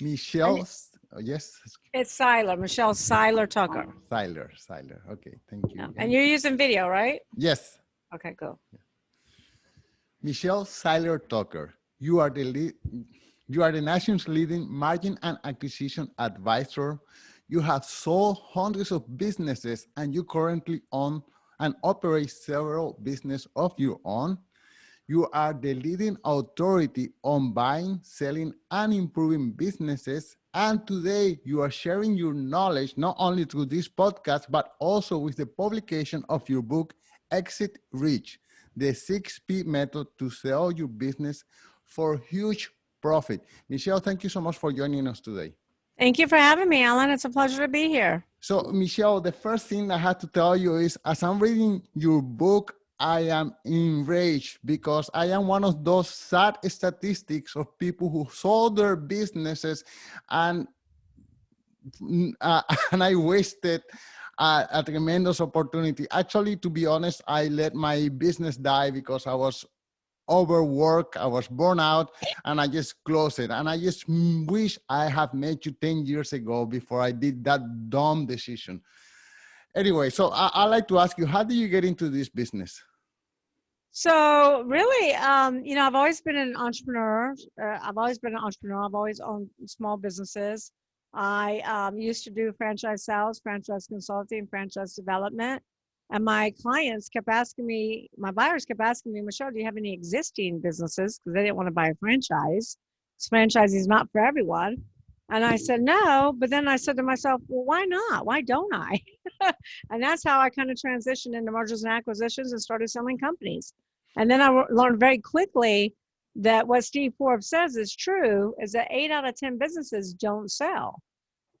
And Michelle, yes, it's Seiler, Michelle Seiler Tucker. Seiler. Okay, thank you Yeah. And again. you're using video, right? Yes, Okay, cool. Michelle Seiler Tucker. You are the nation's leading margin and acquisition advisor. You have sold hundreds of businesses, and you currently own and operate several businesses of your own. You are the leading authority on buying, selling, and improving businesses. And today you are sharing your knowledge not only through this podcast, but also with the publication of your book, Exit Rich, the 6P method to sell your business for huge profit. Michelle, thank you so much for joining us today. Thank you for having me, Alan. It's a pleasure to be here. So, Michelle, the first thing I had to tell you is as I'm reading your book, I am enraged because I am one of those sad statistics of people who sold their businesses and and I wasted a tremendous opportunity. Actually, to be honest, I let my business die because I was overworked, I was burned out, and I just closed it. And I just wish I had met you 10 years ago before I did that dumb decision. Anyway, so I like to ask you, how did you get into this business? So really, I've always been an entrepreneur. I've always owned small businesses. I used to do franchise sales, franchise consulting, franchise development. And my clients kept asking me, my buyers kept asking me, Michelle, do you have any existing businesses? Because they didn't want to buy a franchise. This franchise is not for everyone. And I said, no. But then I said to myself, well, why not? Why don't I? And that's how I kind of transitioned into mergers and acquisitions and started selling companies. And then I learned very quickly that what Steve Forbes says is true, is that 8 out of 10 businesses don't sell.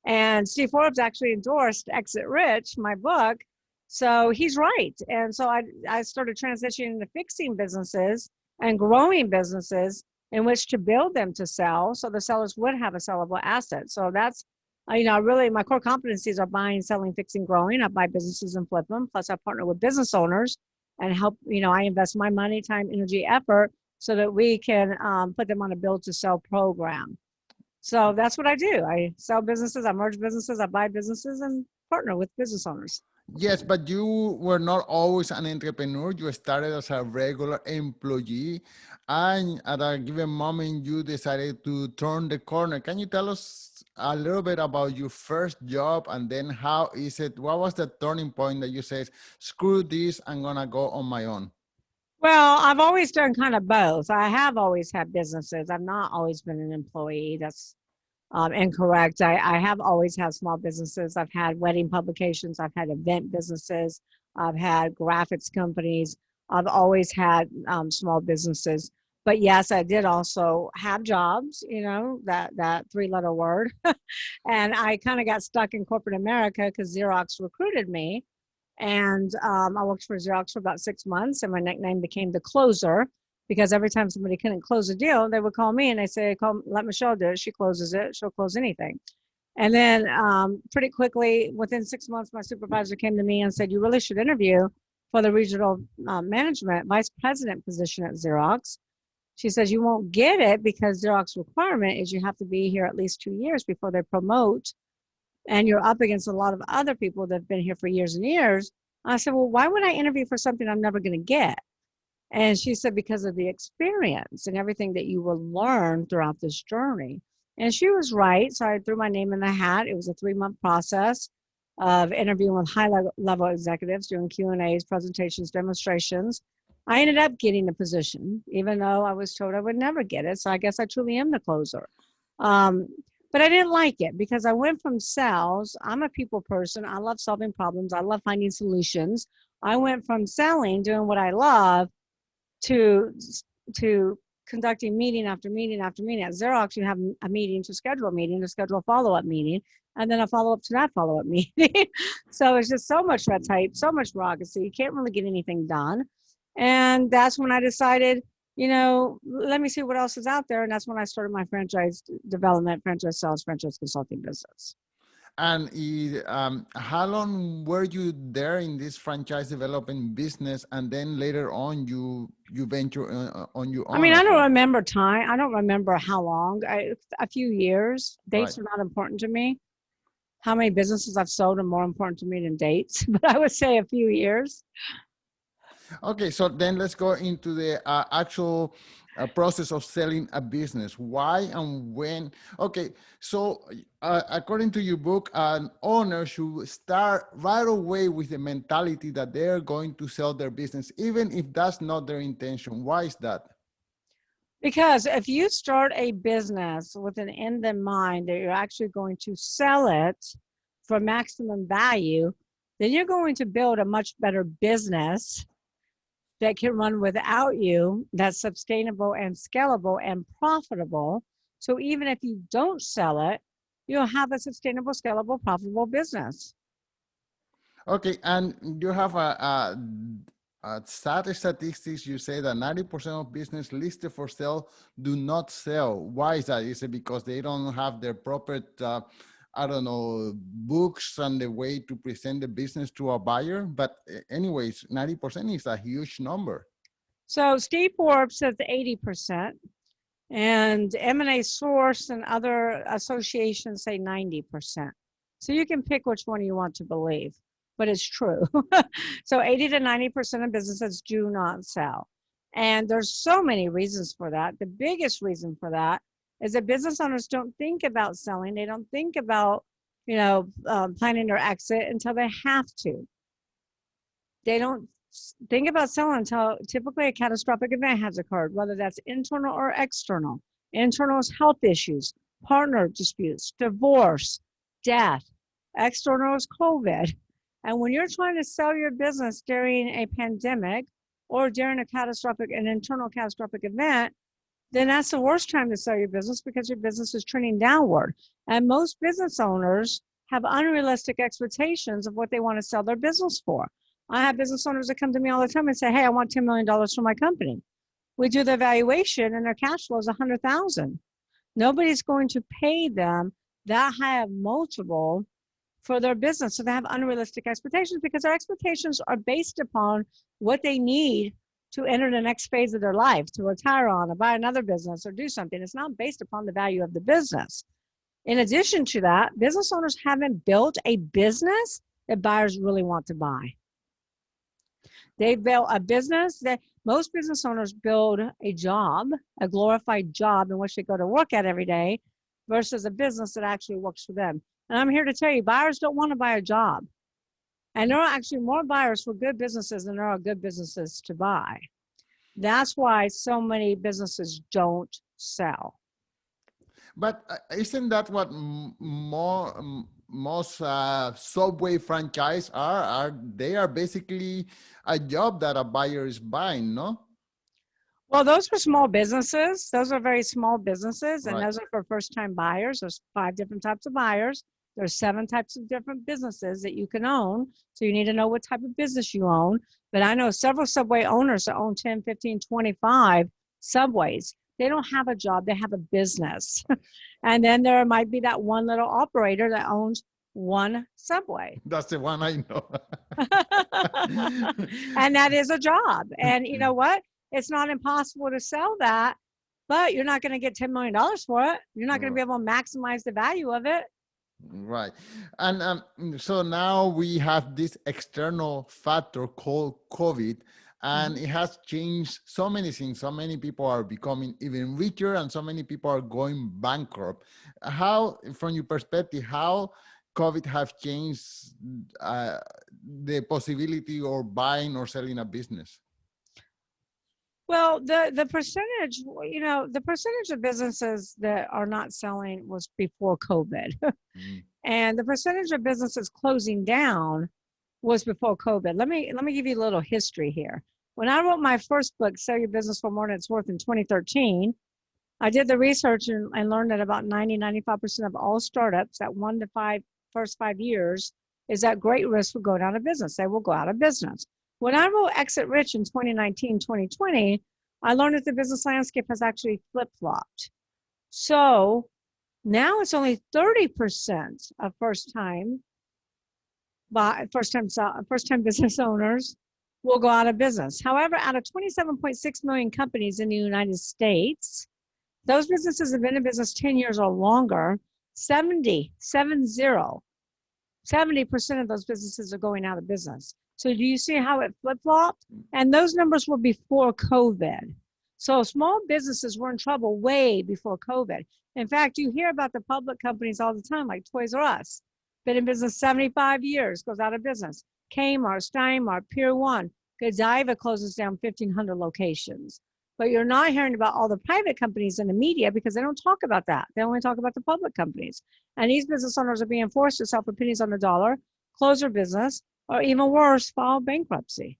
And Steve Forbes actually endorsed Exit Rich, my book. So he's right. And so I started transitioning into fixing businesses and growing businesses in which to build them to sell so the sellers would have a sellable asset. So that's, really my core competencies are buying, selling, fixing, growing. I buy businesses and flip them. Plus I partner with business owners and help, I invest my money, time, energy, effort so that we can put them on a build to sell program. So that's what I do. I sell businesses, I merge businesses, I buy businesses and partner with business owners. Yes, but you were not always an entrepreneur. You started as a regular employee, and at a given moment, you decided to turn the corner. Can you tell us a little bit about your first job, and then how is it? What was the turning point that you said, "Screw this, I'm gonna go on my own"? Well, I've always done kind of both. I have always had businesses. I've not always been an employee. That's incorrect. I have always had small businesses. I've had wedding publications. I've had event businesses. I've had graphics companies. I've always had small businesses. But yes, I did also have jobs, that three-letter word. And I kind of got stuck in corporate America because Xerox recruited me. And I worked for Xerox for about 6 months, and my nickname became the closer because every time somebody couldn't close a deal, they would call me and they say, let Michelle do it. She closes it. She'll close anything. And then pretty quickly, within 6 months, my supervisor came to me and said, you really should interview for the regional management vice president position at Xerox. She says, you won't get it because Xerox requirement is you have to be here at least 2 years before they promote. And you're up against a lot of other people that have been here for years and years. I said, well, why would I interview for something I'm never going to get? And she said, because of the experience and everything that you will learn throughout this journey. And she was right. So I threw my name in the hat. It was a 3-month process of interviewing with high-level executives, doing Q&As, presentations, demonstrations. I ended up getting the position, even though I was told I would never get it. So I guess I truly am the closer. But I didn't like it because I went from sales. I'm a people person. I love solving problems. I love finding solutions. I went from selling, doing what I love, to conducting meeting after meeting after meeting. At Xerox, you have a meeting to schedule a meeting, to schedule a follow-up meeting, and then a follow-up to that follow-up meeting. So it's just so much red tape, so much bureaucracy. You can't really get anything done. And that's when I decided, let me see what else is out there. And that's when I started my franchise development, franchise sales, franchise consulting business. And how long were you there in this franchise development business, and then later on you venture on your I own mean, I as don't well, remember time. I don't remember how long. A few years. right? Dates are not important to me. How many businesses I've sold are more important to me than dates, but I would say a few years. Okay, so then let's go into the actual process of selling a business. Why and when? Okay, so according to your book, an owner should start right away with the mentality that they're going to sell their business, even if that's not their intention. Why is that? Because if you start a business with an end in mind that you're actually going to sell it for maximum value, then you're going to build a much better business that can run without you, that's sustainable and scalable and profitable. So even if you don't sell it, you'll have a sustainable, scalable, profitable business. Okay, and you have a sad statistics. You say that 90% of business listed for sale do not sell. Why is that? Is it because they don't have their proper, I don't know, books and the way to present the business to a buyer? But anyways, 90% is a huge number. So Steve Forbes says 80%, and M&A Source and other associations say 90%. So you can pick which one you want to believe, but it's true. So 80 to 90% of businesses do not sell. And there's so many reasons for that. The biggest reason for that is that business owners don't think about selling. They don't think about, planning their exit until they have to. They don't think about selling until typically a catastrophic event has occurred, whether that's internal or external. Internal is health issues, partner disputes, divorce, death. External is COVID. And when you're trying to sell your business during a pandemic or during an internal catastrophic event, then that's the worst time to sell your business because your business is trending downward. And most business owners have unrealistic expectations of what they want to sell their business for. I have business owners that come to me all the time and say, "Hey, I want $10 million for my company." We do the evaluation and their cash flow is 100,000. Nobody's going to pay them that high of multiple for their business. So they have unrealistic expectations because their expectations are based upon what they need to enter the next phase of their life, to retire on or buy another business or do something. It's not based upon the value of the business. In addition to that, business owners haven't built a business that buyers really want to buy. They built a business that most business owners build a job, a glorified job in which they go to work at every day versus a business that actually works for them. And I'm here to tell you, buyers don't want to buy a job. And there are actually more buyers for good businesses than there are good businesses to buy. That's why so many businesses don't sell. But isn't that what most Subway franchise are? They are basically a job that a buyer is buying, no? Well, those are small businesses. Those are very small businesses, and Right. those are for first-time buyers. There's 5 different types of buyers. There's 7 types of different businesses that you can own. So you need to know what type of business you own. But I know several Subway owners that own 10, 15, 25 Subways. They don't have a job, they have a business. And then there might be that one little operator that owns one Subway. That's the one I know. And that is a job. And you know what? It's not impossible to sell that, but you're not going to get $10 million for it. You're not going to be able to maximize the value of it. Right. And so now we have this external factor called COVID, and it has changed so many things. So many people are becoming even richer, and so many people are going bankrupt. How, from your perspective, how COVID have changed the possibility of buying or selling a business? Well, the percentage, the percentage of businesses that are not selling was before COVID. And the percentage of businesses closing down was before COVID. Let me give you a little history here. When I wrote my first book, Sell Your Business for More Than It's Worth in 2013, I did the research and learned that about 95% of all startups at 1 to 5 years is at great risk for going out of business. They will go out of business. When I wrote Exit Rich in 2019, 2020, I learned that the business landscape has actually flip-flopped. So Now it's only 30% of first-time business owners will go out of business. However, out of 27.6 million companies in the United States, those businesses have been in business 10 years or longer. 70% of those businesses are going out of business. So do you see how it flip-flopped? And those numbers were before COVID. So small businesses were in trouble way before COVID. In fact, you hear about the public companies all the time, like Toys R Us, been in business 75 years, goes out of business. Kmart, Steinmart, Pier 1, Godiva closes down 1,500 locations. But you're not hearing about all the private companies in the media because they don't talk about that. They only talk about the public companies. And these business owners are being forced to sell for pennies on the dollar, close their business, or even worse, file bankruptcy.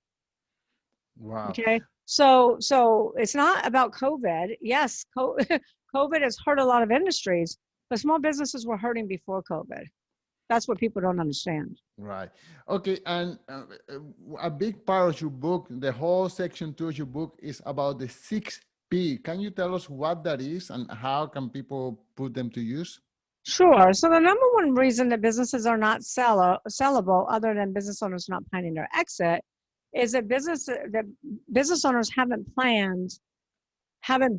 Wow. Okay. So it's not about COVID. Yes, COVID has hurt a lot of industries, but small businesses were hurting before COVID. That's what people don't understand. Right. Okay. And a big part of your book, the whole section 2 of your book, is about the 6P. Can you tell us what that is and how can people put them to use? Sure. So the number one reason that businesses are not sellable, other than business owners not planning their exit, is that business owners haven't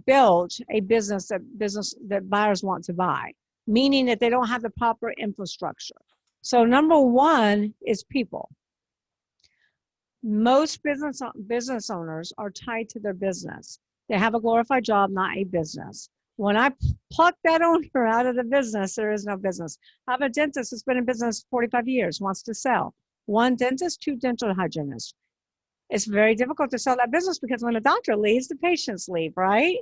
built a business that buyers want to buy, meaning that they don't have the proper infrastructure. So number one is people. Most business owners are tied to their business. They have a glorified job, not a business. When I pluck that owner out of the business, there is no business. I have a dentist that's been in business 45 years, wants to sell. One dentist, two dental hygienists. It's very difficult to sell that business because when a doctor leaves, the patients leave, right?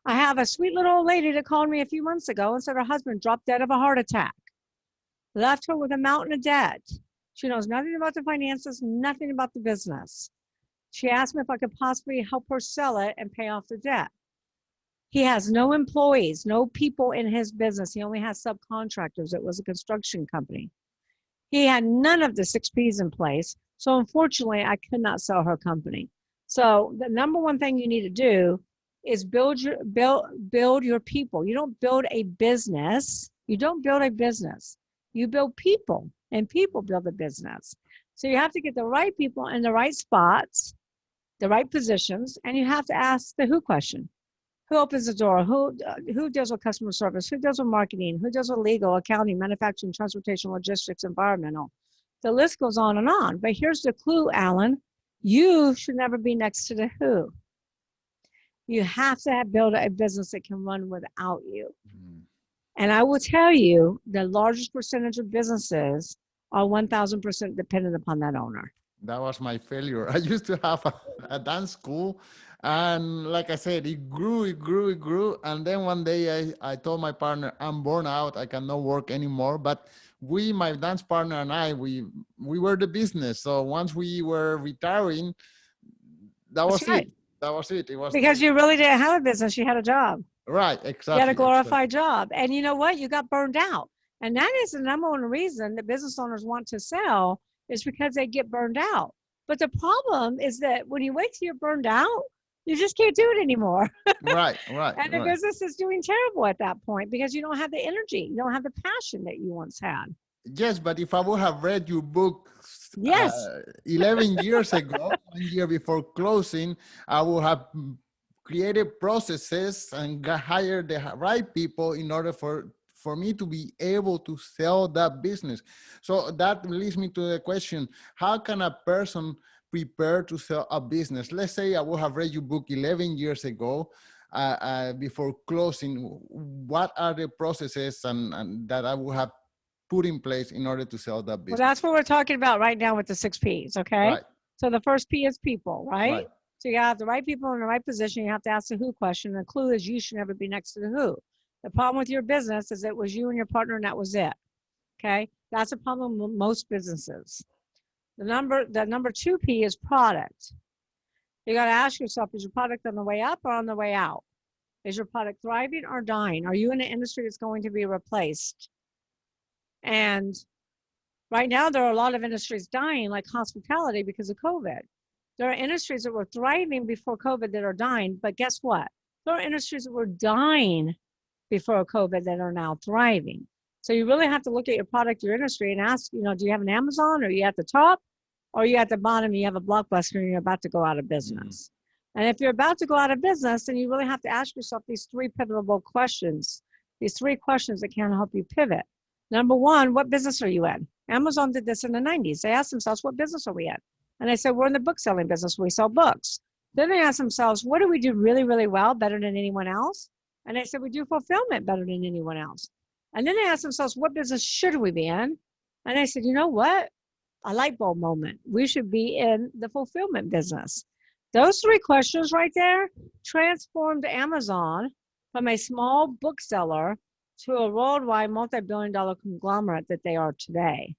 I have a sweet little old lady that called me a few months ago and said her husband dropped dead of a heart attack, left her with a mountain of debt. She knows nothing about the finances, nothing about the business. She asked me if I could possibly help her sell it and pay off the debt. He has no employees, no people in his business. He only has subcontractors. It was a construction company. He had none of the 6Ps in place. So unfortunately, I could not sell her company. So the number one thing you need to do is build your people. You don't build a business. You don't build a business. You build people, and people build a business. So you have to get the right people in the right spots, the right positions, and you have to ask the who question. Who opens the door? Who deals with customer service? Who deals with marketing? Who deals with legal, accounting, manufacturing, transportation, logistics, environmental? The list goes on and on. But here's the clue, Alan. You should never be next to the who. You have to build a business that can run without you. And I will tell you, the largest percentage of businesses are 1,000% dependent upon that owner. That was my failure. I used to have a dance school, and like I said, it grew. And then one day I told my partner, I'm burned out. I cannot work anymore. But my dance partner and I, we were the business. So once we were retiring, that was it. That was it. It was because you really didn't have a business. You had a job. Right, exactly. You had a glorified job. And you know what? You got burned out. And that is the number one reason that business owners want to sell, is because they get burned out. But the problem is that when you wait till you're burned out, you just can't do it anymore. Right. And the business is doing terrible at that point because you don't have the energy. You don't have the passion that you once had. Yes, but if I would have read your book 11 years ago, 1 year before closing, I would have created processes and hired the right people in order for me to be able to sell that business. So that leads me to the question, how can a person prepare to sell a business? Let's say I would have read your book 11 years ago before closing. What are the processes and that I would have put in place in order to sell that business? Well, that's what we're talking about right now with the 6Ps, okay? Right. So the first P is people, right? So you have the right people in the right position. You have to ask the who question. The clue is you should never be next to the who. The problem with your business is it was you and your partner and that was it, okay? That's a problem with most businesses. The number 2P is product. You got to ask yourself, is your product on the way up or on the way out? Is your product thriving or dying? Are you in an industry that's going to be replaced? And right now, there are a lot of industries dying, like hospitality, because of COVID. There are industries that were thriving before COVID that are dying, but guess what? There are industries that were dying before COVID that are now thriving. So you really have to look at your product, your industry, and ask, do you have an Amazon? Or are you at the top? Or are you at the bottom? You have a Blockbuster and you're about to go out of business. And if you're about to go out of business, then you really have to ask yourself these three pivotal questions, these three questions that can help you pivot. Number one, what business are you in? Amazon did this in the 90s. They asked themselves, what business are we in? And they said, we're in the book selling business. We sell books. Then they asked themselves, what do we do really, really well, better than anyone else? And they said, we do fulfillment better than anyone else. And then they asked themselves, what business should we be in? And they said, you know what? A light bulb moment. We should be in the fulfillment business. Those three questions right there transformed Amazon from a small bookseller to a worldwide multi-billion-dollar conglomerate that they are today.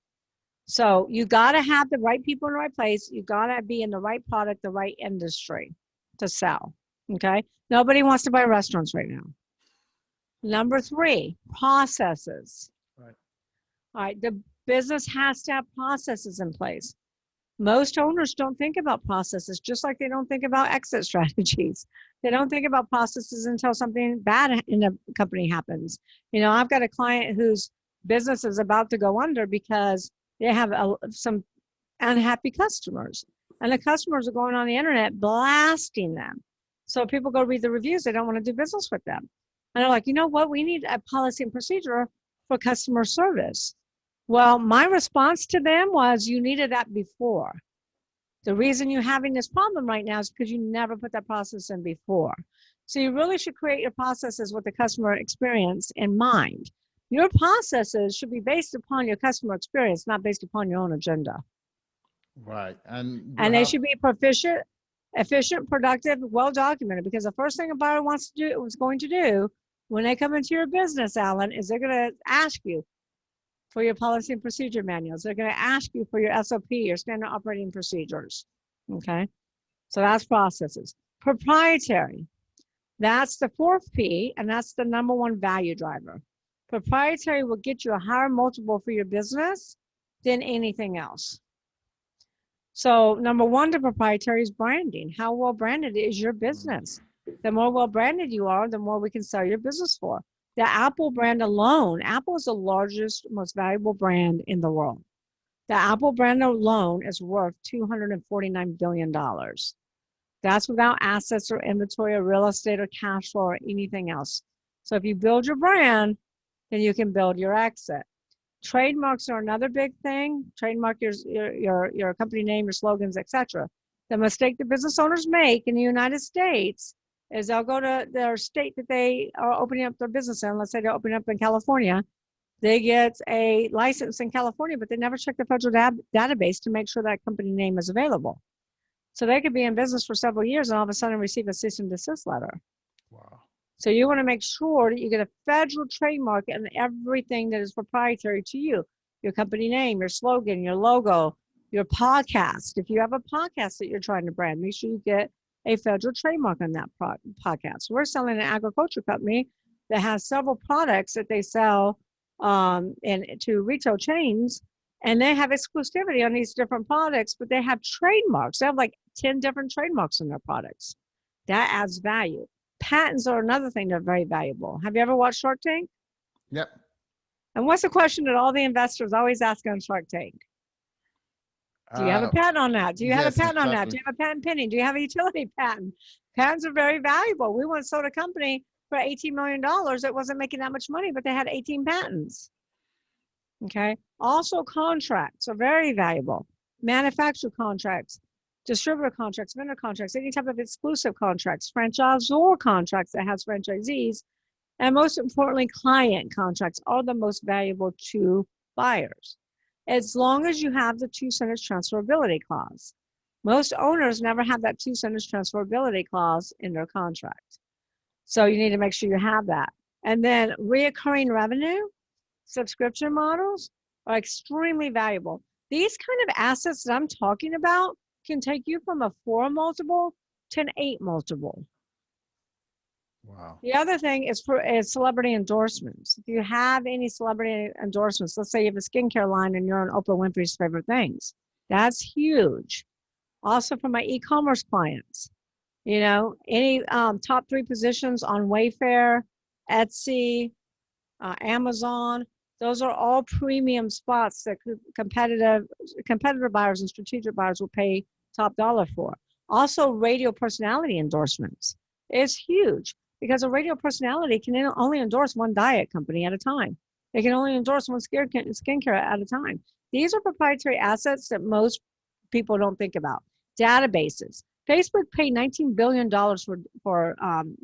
So you got to have the right people in the right place. You got to be in the right product, the right industry to sell. Okay. Nobody wants to buy restaurants right now. Number three, processes. Right. All right. The business has to have processes in place. Most owners don't think about processes, just like they don't think about exit strategies. They don't think about processes until something bad in a company happens. I've got a client whose business is about to go under because they have some unhappy customers, and the customers are going on the internet blasting them. So people go read the reviews. They don't want to do business with them. And they're like, you know what? We need a policy and procedure for customer service. Well, my response to them was, you needed that before. The reason you're having this problem right now is because you never put that process in before. So you really should create your processes with the customer experience in mind. Your processes should be based upon your customer experience, not based upon your own agenda. Right. And they should be proficient, efficient, productive, well documented, because the first thing a buyer wants to do, is going to do when they come into your business, Alan, is they're going to ask you for your policy and procedure manuals. They're going to ask you for your SOP, your standard operating procedures. Okay. So that's processes. Proprietary. That's the fourth P, and that's the number one value driver. Proprietary will get you a higher multiple for your business than anything else. So number one to proprietary is branding. How well branded is your business? The more well branded you are, the more we can sell your business for. The Apple brand alone, Apple is the largest, most valuable brand in the world. The Apple brand alone is worth $249 billion. That's without assets or inventory or real estate or cash flow or anything else. So if you build your brand, then you can build your exit. Trademarks are another big thing. Trademark your company name, your slogans, etc. The mistake the business owners make in the United States is they'll go to their state that they are opening up their business in. Let's say they're opening up in California. They get a license in California, but they never check the federal database to make sure that company name is available. So they could be in business for several years and all of a sudden receive a cease and desist letter. Wow. So you want to make sure that you get a federal trademark and everything that is proprietary to you. Your company name, your slogan, your logo, your podcast. If you have a podcast that you're trying to brand, make sure you get a federal trademark on that podcast. We're selling an agriculture company that has several products that they sell to retail chains, and they have exclusivity on these different products, but they have trademarks. They have like 10 different trademarks on their products. That adds value. Patents are another thing that are very valuable. Have you ever watched Shark Tank? Yep. And what's the question that all the investors always ask on Shark Tank? Do you have a patent on that? Do you have a patent on that? Do you have a patent pending? Do you have a utility patent? Patents are very valuable. We once sold a company for $18 million that wasn't making that much money, but they had 18 patents. Okay. Also, contracts are very valuable. Manufacturer contracts, distributor contracts, vendor contracts, any type of exclusive contracts, franchisor contracts that has franchisees, and most importantly, client contracts are the most valuable to buyers, as long as you have the 2-sentence transferability clause. Most owners never have that 2-sentence transferability clause in their contract. So you need to make sure you have that. And then reoccurring revenue, subscription models are extremely valuable. These kind of assets that I'm talking about can take you from a 4 multiple to an 8 multiple. Wow. The other thing is celebrity endorsements. If you have any celebrity endorsements, let's say you have a skincare line and you're on Oprah Winfrey's favorite things, that's huge. Also for my e-commerce clients, any top 3 positions on Wayfair, Etsy, Amazon. Those are all premium spots that competitor buyers and strategic buyers will pay top dollar for. Also, radio personality endorsements is huge because a radio personality can only endorse one diet company at a time. They can only endorse one skincare at a time. These are proprietary assets that most people don't think about. Databases. Facebook paid $19 billion for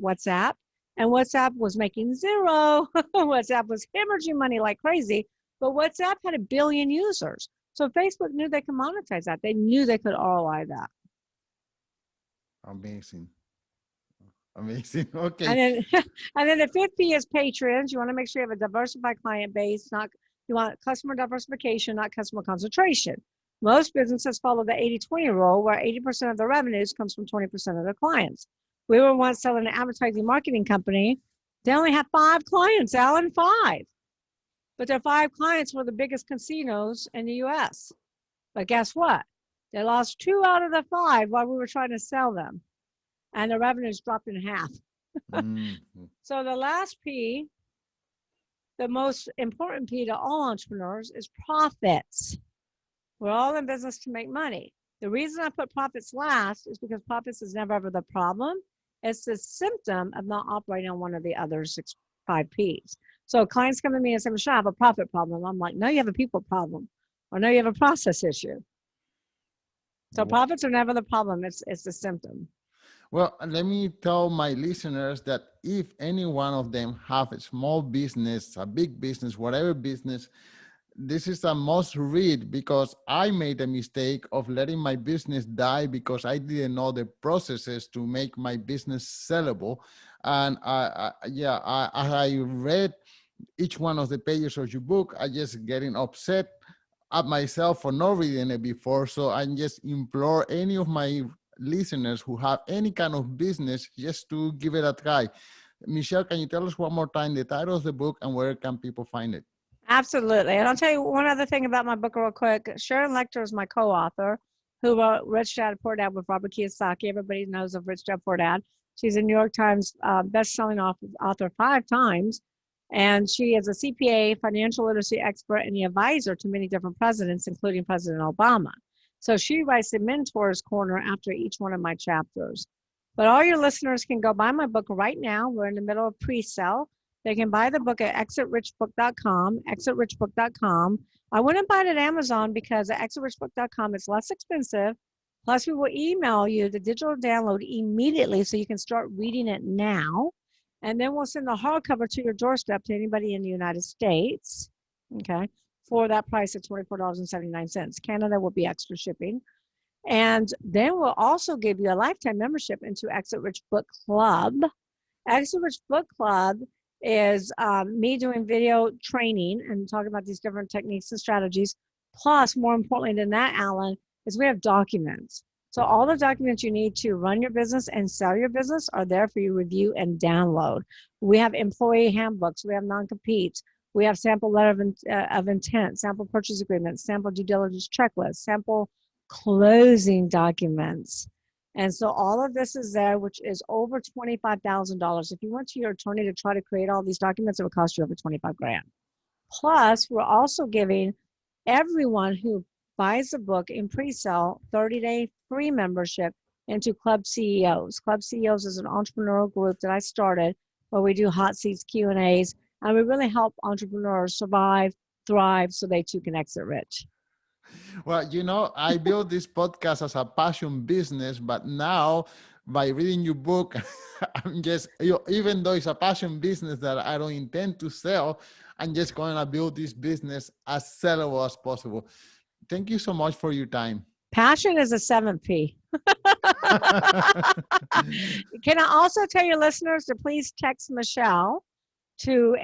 WhatsApp, and WhatsApp was making zero. WhatsApp was hemorrhaging money like crazy, but WhatsApp had 1 billion users. So Facebook knew they could monetize that. They knew they could ROI that. Amazing. Amazing. Okay. And then, and then the fifth P is patrons. You want to make sure you have a diversified client base. You want customer diversification, not customer concentration. Most businesses follow the 80-20 rule, where 80% of their revenues comes from 20% of their clients. We were once selling an advertising marketing company. They only had 5 clients, Alan, 5. But their 5 clients were the biggest casinos in the US. But guess what? They lost 2 out of the 5 while we were trying to sell them. And the revenues dropped in half. So the last P, the most important P to all entrepreneurs, is profits. We're all in business to make money. The reason I put profits last is because profits is never ever the problem. It's the symptom of not operating on one of the other 5 Ps. So clients come to me and say, Michelle, I have a profit problem. I'm like, no, you have a people problem, or no, you have a process issue. So profits are never the problem. It's the symptom. Well, let me tell my listeners that if any one of them have a small business, a big business, whatever business, this is a must read, because I made a mistake of letting my business die because I didn't know the processes to make my business sellable. And I read each one of the pages of your book. I just getting upset at myself for not reading it before. So I just implore any of my listeners who have any kind of business just to give it a try. Michelle, can you tell us one more time the title of the book and where can people find it? Absolutely. And I'll tell you one other thing about my book real quick. Sharon Lecter is my co-author, who wrote Rich Dad Poor Dad with Robert Kiyosaki. Everybody knows of Rich Dad Poor Dad. She's a New York Times best-selling author 5 times. And she is a CPA, financial literacy expert, and the advisor to many different presidents, including President Obama. So she writes the Mentor's Corner after each one of my chapters. But all your listeners can go buy my book right now. We're in the middle of pre-sale. They can buy the book at exitrichbook.com, exitrichbook.com. I wouldn't buy it at Amazon because at exitrichbook.com it's less expensive. Plus, we will email you the digital download immediately so you can start reading it now. And then we'll send the hardcover to your doorstep to anybody in the United States, okay, for that price of $24.79. Canada will be extra shipping. And then we'll also give you a lifetime membership into Exit Rich Book Club. Exit Rich Book Club is me doing video training and talking about these different techniques and strategies. Plus, more importantly than that, Alan, is we have documents. So all the documents you need to run your business and sell your business are there for you to review and download. We have employee handbooks. We have non-competes. We have sample letter of intent, sample purchase agreements, sample due diligence checklists, sample closing documents. And so all of this is there, which is over $25,000. If you went to your attorney to try to create all these documents, it would cost you over 25 grand. Plus, we're also giving everyone who buys the book in pre-sale 30-day free membership into Club CEOs. Club CEOs is an entrepreneurial group that I started where we do hot seats, Q&As, and we really help entrepreneurs survive, thrive, so they too can exit rich. Well, you know, I built this podcast as a passion business, but now by reading your book, I'm just, even though it's a passion business that I don't intend to sell, I'm just going to build this business as sellable as possible. Thank you so much for your time. Passion is a 7 P. Can I also tell your listeners to please text Michelle to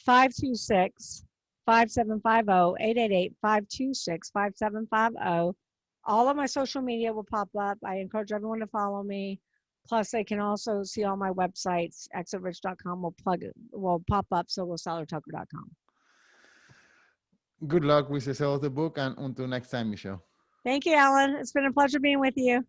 888-526-5750, 888-526-5750. All of my social media will pop up. I encourage everyone to follow me. Plus, they can also see all my websites. exitrich.com will pop up, so will SeilerTucker.com. Good luck with the sale of the book, and until next time, Michelle. Thank you, Alan. It's been a pleasure being with you.